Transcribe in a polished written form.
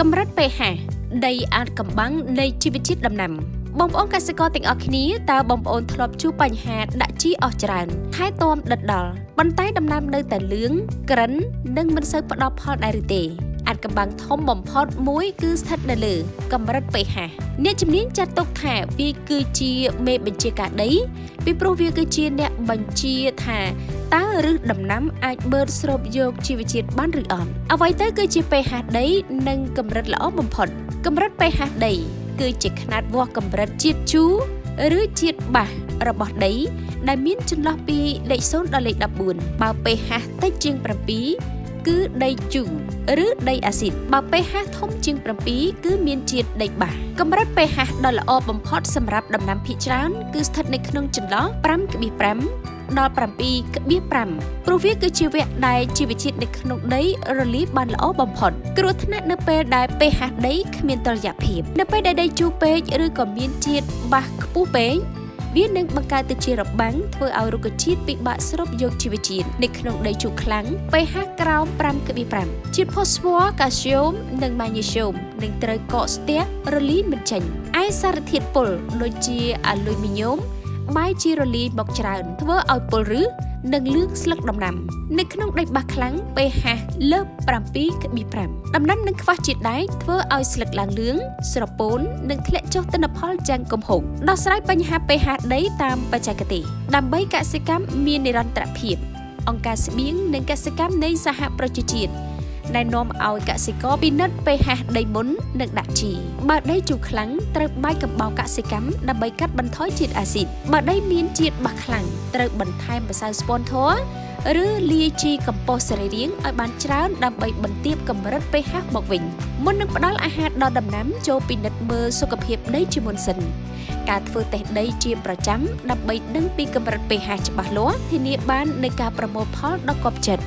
កម្រិត pH ដីអាចកំបាំងនៃជីវជាតិដំណាំបងប្អូនកសិករទាំងអស់គ្នាតើបងប្អូនធ្លាប់ជួបបញ្ហាដាក់ជីអស់ច្រើនថែទាំដិតដល់ប៉ុន្តែដំណាំនៅតែលឿងក្រិននិងមិនសូវផ្ដល់ផលដែរឬទេអាចកំបាំងធំបំផុតមួយគឺស្ថិតនៅលើកម្រិត pH អ្នកជំនាញចាត់ទុកថាវាគឺជាមេបញ្ជាការដីពីព្រោះវាគឺជាអ្នកបញ្ជាថាតើឬដំណាំអាចបឺតស្រូបយកជីវជាតិបានឬអត់អ្វីទៅគឺជា pH ដីនិងកម្រិតល្អបំផុតកម្រិត pH ដីគឺជាຂະຫນាតវាស់កម្រិតជាតិជូរឬជាតិបាសរបស់ដីដែលមានចន្លោះពីលេខ0ដល់លេខ14បើ pH តិចជាង7គឺដីជូរឬដីអាស៊ីតបើ pH ធំជាង7គឺមានជាតិដីបាសកម្រិត pH ដ៏ល្អបំផុតសម្រាប់ដំណាំភាគច្រើនគឺស្ថិតនៅក្នុងចន្លោះ 5.5 ដល់ 7.5 ព្រោះវាគឺជាវគ្គដែលជីវជាតិនៅក្នុងដីរលាយបានល្អបំផុតគ្រោះថ្នាក់នៅពេលដែល pH ដីគ្មានតុល្យភាពនៅពេលដែលដីជូរពេកឬក៏មានជាតិបាសខ្ពស់ពេកវានឹងបង្កើតទៅជារបាំងធ្វើឲ្យរុក្ខជាតិពិបាកស្រូបយកជីវជាតិនៅក្នុងដីជូរខ្លាំង pH ក្រោម 5.5 ជាតិផូស្វ័រ កាល់ស្យូម និងម៉ាញ៉េស្យូមនឹងត្រូវកកស្ទះរលាយមិនចេញឯសារធាតុពុលដូចជាអាលុយមីញ៉ូមបែរជារលាយមកច្រើនធ្វើឲ្យពុលឬនិងលឿងស្លឹកដំណាំនៅក្នុងដីបាសខ្លាំង pH លើស 7.5 ដំណាំនឹងខ្វះជាតិដែកធ្វើឲ្យស្លឹកឡើងលឿងស្រពោននិងធ្លាក់ចុះទិន្នផលយ៉ាងគំហុកដោះស្រាយបញ្ហា pH ដីតាមបច្ចេកទេសដើម្បីកសិកម្មមាននិរន្តរភាពអង្គការស្បៀងនិងកសិកម្មនៃសហប្រជាជាតិណែនាំឲ្យកសិករពិនិត្យ pH ដីមុននឹងដាក់ជីបើដីជូរខ្លាំងត្រូវបាយកំបោរកសិកម្មដើម្បីកាត់បន្ថយជាតិអាស៊ីតបើដីមានជាតិបាសខ្លាំងត្រូវបន្ថែមម្សៅស្ពនធ័រឬលាយជីកំប៉ុស្តសរីរាង្គឲ្យបានច្រើនដើម្បីបន្ទាបកម្រិត pH មកវិញមុននឹងផ្ដល់អាហារដល់ដំណាំចូលពិនិត្យមើលសុខភាពដីជាមុនសិនការធ្វើតេស្តដីជាប្រចាំដើម្បីដឹងពីកម្រិត pH ច្បាស់លាស់ធានាបាននូវការប្រមូលផលដ៏គាប់ចិត្ត